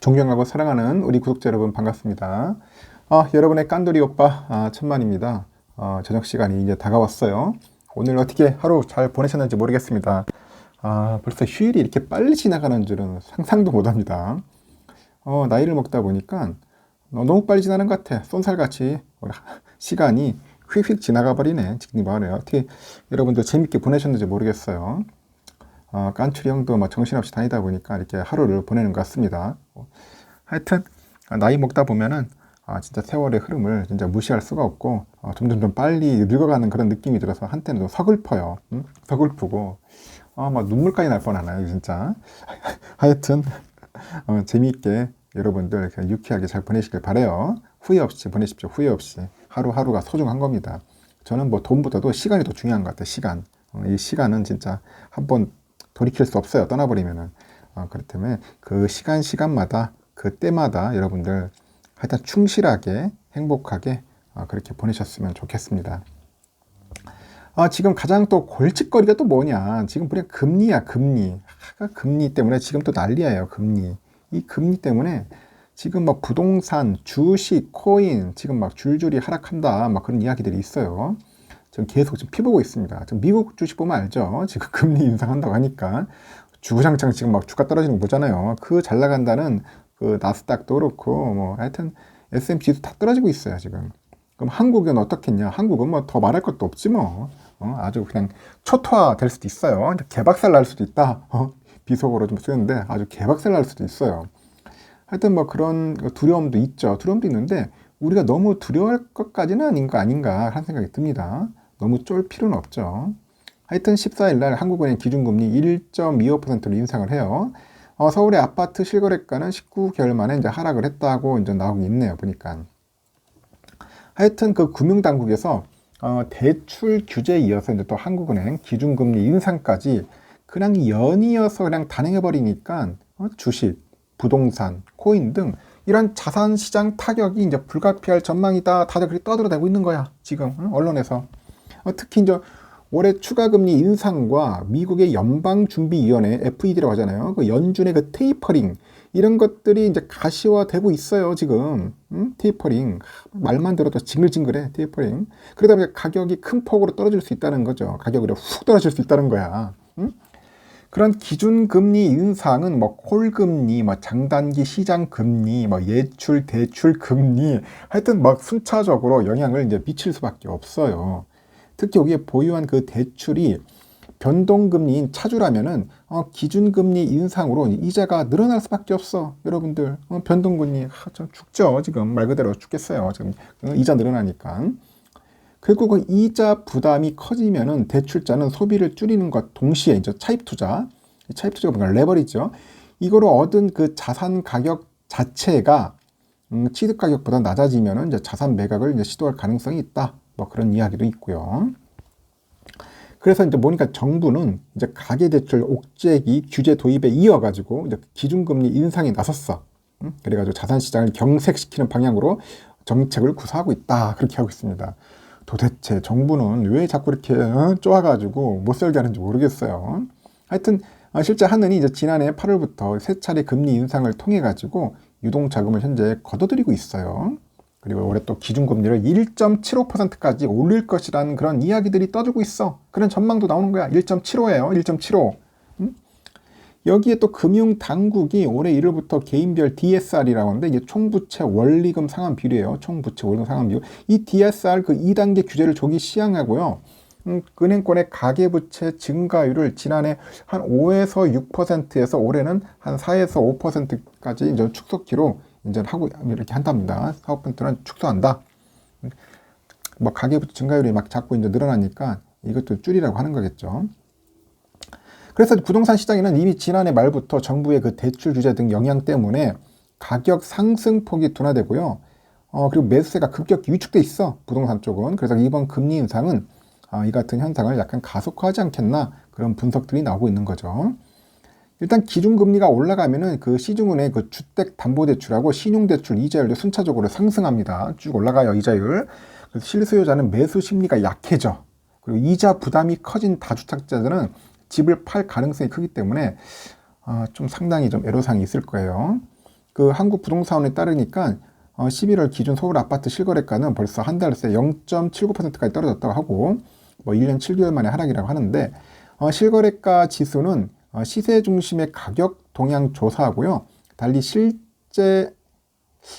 존경하고 사랑하는 우리 구독자 여러분 반갑습니다. 여러분의 깐돌이 오빠 천만입니다. 저녁 시간이 이제 다가왔어요. 오늘 어떻게 하루 잘 보내셨는지 모르겠습니다. 벌써 휴일이 이렇게 빨리 지나가는 줄은 상상도 못합니다. 나이를 먹다 보니까 너무 빨리 지나는 것 같아. 쏜살같이 시간이 휙휙 지나가 버리네. 지금 말해요. 어떻게 여러분들 재밌게 보내셨는지 모르겠어요. 깐추리 형도 막 정신없이 다니다 보니까 이렇게 하루를 보내는 것 같습니다. 하여튼 나이 먹다 보면은 진짜 세월의 흐름을 진짜 무시할 수가 없고 점점 좀 빨리 늙어가는 그런 느낌이 들어서 한때는 좀 서글퍼요. 서글프고 막 눈물까지 날 뻔하나요 진짜. 하여튼 재미있게 여러분들 유쾌하게 잘 보내시길 바래요. 후회 없이 보내십시오. 후회 없이. 하루하루가 소중한 겁니다. 저는 뭐 돈보다도 시간이 더 중요한 것 같아요. 시간. 이 시간은 진짜 한번 돌이킬 수 없어요. 떠나버리면은. 그렇기 때문에 그 시간마다 그때마다 여러분들 하여튼 충실하게 행복하게 그렇게 보내셨으면 좋겠습니다. 지금 가장 또 골칫거리가 또 뭐냐. 지금 보니까 금리야, 금리. 금리 때문에 지금 또 난리예요. 금리. 이 금리 때문에 지금 막 부동산, 주식, 코인 지금 막 줄줄이 하락한다. 막 그런 이야기들이 있어요. 지금 계속 지금 피보고 있습니다. 지금 미국 주식 보면 알죠? 지금 금리 인상한다고 하니까 주구장창 지금 막 주가 떨어지는 거 보잖아요. 그 잘 나간다는 그 나스닥도 그렇고 뭐 하여튼 S&P 지수 다 떨어지고 있어요 지금. 그럼 한국은 어떻겠냐? 한국은 뭐 더 말할 것도 없지 뭐. 아주 그냥 초토화 될 수도 있어요. 개박살 날 수도 있다. 비속어로 좀 쓰는데 아주 개박살 날 수도 있어요. 하여튼 뭐 그런 두려움도 있죠. 두려움도 있는데 우리가 너무 두려워할 것까지는 아닌가 하는 생각이 듭니다. 너무 쫄 필요는 없죠. 하여튼 14일 날 한국은행 기준금리 1.25%로 인상을 해요. 서울의 아파트 실거래가는 19개월 만에 이제 하락을 했다고 이제 나오고 있네요. 보니까. 하여튼 그 금융당국에서 대출 규제에 이어서 이제 또 한국은행 기준금리 인상까지 그냥 연이어서 그냥 단행해버리니까 주식, 부동산, 코인 등 이런 자산시장 타격이 이제 불가피할 전망이다. 다들 그렇게 떠들어대고 있는 거야. 지금 언론에서. 특히 이제 올해 추가금리 인상과 미국의 연방준비위원회 FED라고 하잖아요. 그 연준의 그 테이퍼링 이런 것들이 이제 가시화되고 있어요. 지금 테이퍼링 말만 들어도 징글징글해. 테이퍼링. 그러다 보니까 가격이 큰 폭으로 떨어질 수 있다는 거죠. 가격이 훅 떨어질 수 있다는 거야. 그런 기준금리 인상은 뭐 콜금리, 뭐 장단기 시장금리, 뭐 예출, 대출금리 하여튼 막 순차적으로 영향을 이제 미칠 수밖에 없어요. 특히 여기에 보유한 그 대출이 변동금리인 차주라면은 기준금리 인상으로 이자가 늘어날 수밖에 없어. 여러분들 변동금리 좀 죽죠. 지금 말 그대로 죽겠어요. 지금 이자 늘어나니까. 그리고 그 이자 부담이 커지면은 대출자는 소비를 줄이는 것 동시에 이제 차입 투자가 뭔가 레버리죠. 이거로 얻은 그 자산 가격 자체가 취득 가격보다 낮아지면은 이제 자산 매각을 이제 시도할 가능성이 있다. 뭐 그런 이야기도 있고요. 그래서 이제 보니까 정부는 이제 가계대출 옥죄기 규제 도입에 이어가지고 이제 기준금리 인상에 나섰어. 그래가지고 자산시장을 경색시키는 방향으로 정책을 구사하고 있다. 그렇게 하고 있습니다. 도대체 정부는 왜 자꾸 이렇게 쪼아가지고 못 살게 하는지 모르겠어요. 하여튼 실제 한은이 이제 지난해 8월부터 세 차례 금리 인상을 통해 가지고 유동자금을 현재 걷어들이고 있어요. 그리고 올해 또 기준금리를 1.75%까지 올릴 것이라는 그런 이야기들이 떠들고 있어. 그런 전망도 나오는 거야. 1.75예요. 1.75. 여기에 또 금융당국이 올해 1월부터 개인별 DSR이라고 하는데 이게 총부채 원리금 상환 비율이에요. 총부채 원리금 상환 비율. 이 DSR 그 2단계 규제를 조기 시행하고요. 은행권의 가계부채 증가율을 지난해 한 5에서 6%에서 올해는 한 4에서 5%까지 이제 축소키로 이제 하고 이렇게 한답니다. 사업분들은 축소한다. 뭐 가계부채 증가율이 막 자꾸 이제 늘어나니까 이것도 줄이라고 하는 거겠죠. 그래서 부동산 시장에는 이미 지난해 말부터 정부의 그 대출 규제 등 영향 때문에 가격 상승폭이 둔화되고요. 그리고 매수세가 급격히 위축돼 있어. 부동산 쪽은. 그래서 이번 금리 인상은 이 같은 현상을 약간 가속화하지 않겠나 그런 분석들이 나오고 있는 거죠. 일단 기준금리가 올라가면은 그 시중은행 그 주택담보대출하고 신용대출 이자율도 순차적으로 상승합니다. 쭉 올라가요, 이자율. 그래서 실수요자는 매수 심리가 약해져. 그리고 이자 부담이 커진 다주택자들은 집을 팔 가능성이 크기 때문에 좀 상당히 좀 애로사항이 있을 거예요. 그 한국부동산원에 따르니까 11월 기준 서울 아파트 실거래가는 벌써 한 달 새 0.79%까지 떨어졌다고 하고, 뭐 1년 7개월 만에 하락이라고 하는데, 실거래가 지수는 시세 중심의 가격 동향 조사하고요. 달리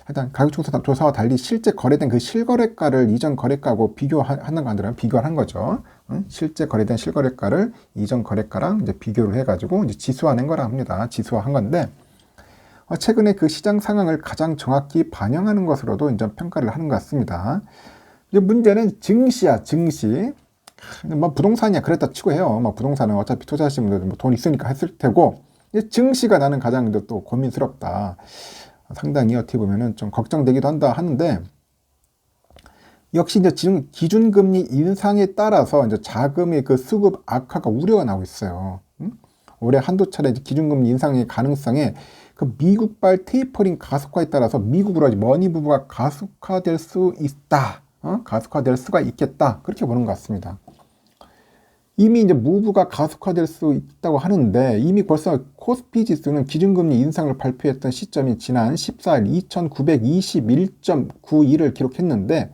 일단 가격 조사와 달리 실제 거래된 그 실거래가를 이전 거래가하고 비교하는 거 아니라 비교를 한 거죠. 실제 거래된 실거래가를 이전 거래가랑 이제 비교를 해가지고 이제 지수화낸 거라 합니다. 지수화한 건데, 최근에 그 시장 상황을 가장 정확히 반영하는 것으로도 이제 평가를 하는 것 같습니다. 이제 문제는 증시야, 증시. 뭐 부동산이야 그랬다 치고 해요. 뭐 부동산은 어차피 투자하시는 분들 뭐 돈 있으니까 했을 테고, 증시가 나는 가장 또 고민스럽다. 상당히 어떻게 보면은 좀 걱정되기도 한다 하는데, 역시 이제 지금 기준금리 인상에 따라서 이제 자금의 그 수급 악화가 우려가 나오고 있어요. 올해 한두 차례 기준금리 인상의 가능성에 그 미국발 테이퍼링 가속화에 따라서 미국으로 머니 부부가 가속화될 수 있다. 가속화될 수가 있겠다. 그렇게 보는 것 같습니다. 이미 이제 무브가 가속화될 수 있다고 하는데, 이미 벌써 코스피 지수는 기준금리 인상을 발표했던 시점이 지난 14일 2921.91을 기록했는데,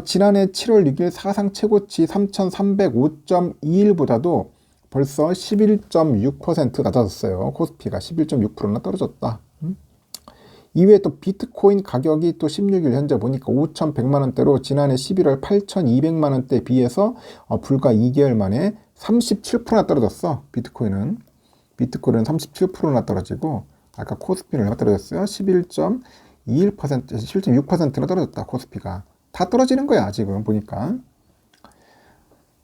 지난해 7월 6일 사상 최고치 3305.21보다도 벌써 11.6% 낮아졌어요. 코스피가 11.6%나 떨어졌다. 이외에 또 비트코인 가격이 또 16일 현재 보니까 5,100만원대로 지난해 11월 8,200만원대에 비해서 불과 2개월 만에 37%나 떨어졌어. 비트코인은 37%나 떨어지고, 아까 코스피는 얼마 떨어졌어요? 11.21%, 11.6%나 떨어졌다. 코스피가. 다 떨어지는 거야 지금 보니까.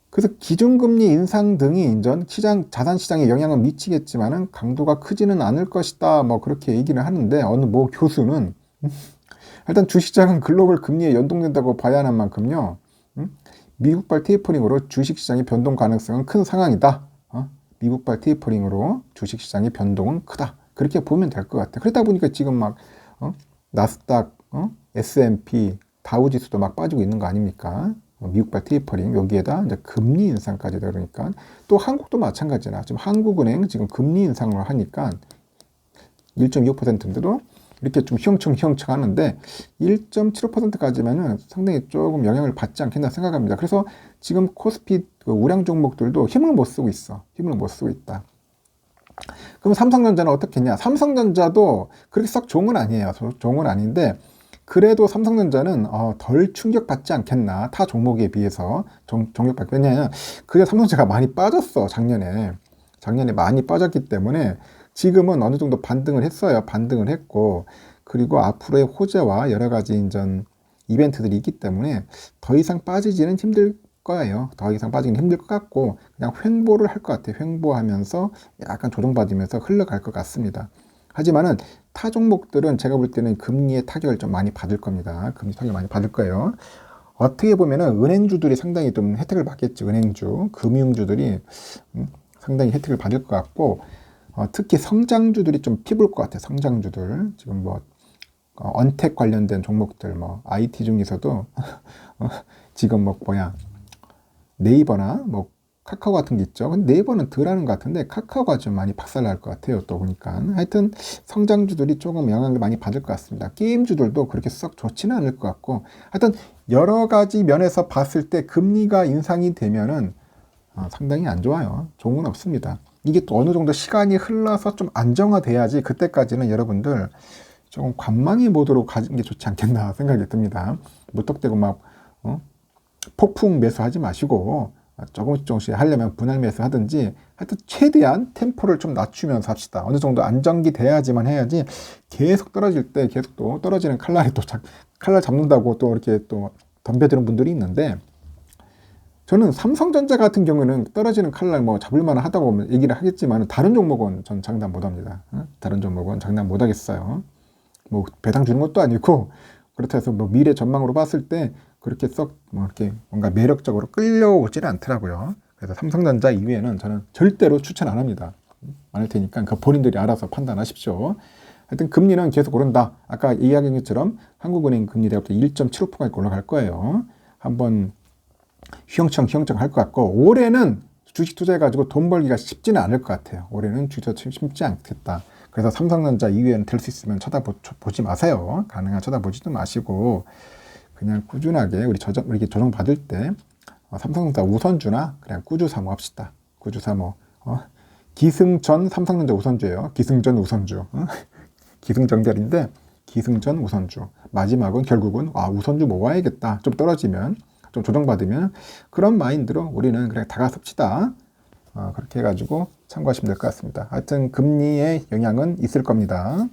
그래서 기준금리 인상 등이 인전 자산시장에 영향을 미치겠지만은 강도가 크지는 않을 것이다. 뭐 그렇게 얘기를 하는데, 어느 모 교수는 일단 주식시장은 글로벌 금리에 연동된다고 봐야 하는 만큼요. 미국발 테이퍼링으로 주식시장의 변동 가능성은 큰 상황이다. 미국발 테이퍼링으로 주식시장의 변동은 크다. 그렇게 보면 될 것 같아. 그러다 보니까 지금 막 나스닥, S&P, 다우지수도 막 빠지고 있는 거 아닙니까? 미국발 테이퍼링, 여기에다 이제 금리 인상까지 그러니까, 또 한국도 마찬가지나 지금 한국은행 지금 금리 인상을 하니까 1.25%인데도 이렇게 좀 휘영청 하는데 1.75%까지면은 상당히 조금 영향을 받지 않겠나 생각합니다. 그래서 지금 코스피 그 우량 종목들도 힘을 못 쓰고 있어. 힘을 못 쓰고 있다. 그럼 삼성전자는 어떻겠냐? 삼성전자도 그렇게 썩 좋은 건 아니에요. 좋은 건 아닌데, 그래도 삼성전자는 덜 충격받지 않겠나. 타 종목에 비해서 종격받기. 왜냐하면 그게 삼성전자가 많이 빠졌어. 작년에 많이 빠졌기 때문에 지금은 어느 정도 반등을 했어요. 반등을 했고, 그리고 앞으로의 호재와 여러 가지 인전 이벤트들이 있기 때문에 더 이상 빠지지는 힘들 거예요. 더 이상 빠지기는 힘들 것 같고, 그냥 횡보를 할 것 같아요. 횡보하면서 약간 조정받으면서 흘러갈 것 같습니다. 하지만은 타 종목들은 제가 볼 때는 금리의 타격을 좀 많이 받을 겁니다. 금리 타격을 많이 받을 거예요. 어떻게 보면은 은행주들이 상당히 좀 혜택을 받겠지. 은행주, 금융주들이 상당히 혜택을 받을 것 같고, 특히 성장주들이 좀 피부일 것 같아요. 성장주들. 지금 뭐 언택 관련된 종목들, 뭐 IT 중에서도 지금 뭐 네이버나 뭐 카카오 같은 게 있죠. 근데 네이버는 덜 하는 것 같은데 카카오가 좀 많이 박살날 것 같아요. 또 보니까. 하여튼 성장주들이 조금 영향을 많이 받을 것 같습니다. 게임주들도 그렇게 썩 좋지는 않을 것 같고, 하여튼 여러 가지 면에서 봤을 때 금리가 인상이 되면은 상당히 안 좋아요. 좋은 건 없습니다. 이게 또 어느 정도 시간이 흘러서 좀 안정화돼야지, 그때까지는 여러분들 조금 관망의 모드로 가는 게 좋지 않겠나 생각이 듭니다. 무턱대고 막 폭풍 매수하지 마시고 조금씩 하려면 분할 매수 하든지, 하여튼 최대한 템포를 좀 낮추면서 합시다. 어느 정도 안정기 돼야지만 해야지, 계속 떨어질 때 계속 또 떨어지는 칼날이 또 칼날 잡는다고 또 이렇게 또 덤벼드는 분들이 있는데, 저는 삼성전자 같은 경우는 떨어지는 칼날 뭐 잡을만 하다고 얘기를 하겠지만, 다른 종목은 전 장담 못 합니다. 다른 종목은 장담 못 하겠어요. 뭐 배당 주는 것도 아니고, 그렇다 해서 뭐 미래 전망으로 봤을 때 그렇게 썩 뭐 이렇게 뭔가 매력적으로 끌려오지는 않더라고요. 그래서 삼성전자 이외에는 저는 절대로 추천 안 합니다. 안 할 테니까 그 본인들이 알아서 판단하십시오. 하여튼 금리는 계속 오른다. 아까 이야기한 것처럼 한국은행 금리 내역부터 1.75%까지 올라갈 거예요. 한번 휘영청 할 것 같고, 올해는 주식 투자해가지고 돈 벌기가 쉽지는 않을 것 같아요. 올해는 주식 투자 쉽지 않겠다. 그래서 삼성전자 이외에는 될 수 있으면 쳐다보지 마세요. 가능한 쳐다보지도 마시고 그냥 꾸준하게 우리 조정 받을 때 삼성전자 우선주나 그냥 꾸주 사모 합시다. 꾸주 사모. 기승전 삼성전자 우선주예요. 기승전 우선주. 기승전결인데 기승전 우선주. 마지막은 결국은 우선주 모아야겠다. 좀 떨어지면 좀 조정받으면 그런 마인드로 우리는 그냥 다가섭시다. 그렇게 해가지고 참고하시면 될 것 같습니다. 하여튼 금리의 영향은 있을 겁니다.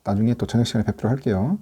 나중에 또 저녁 시간에 뵙도록 할게요.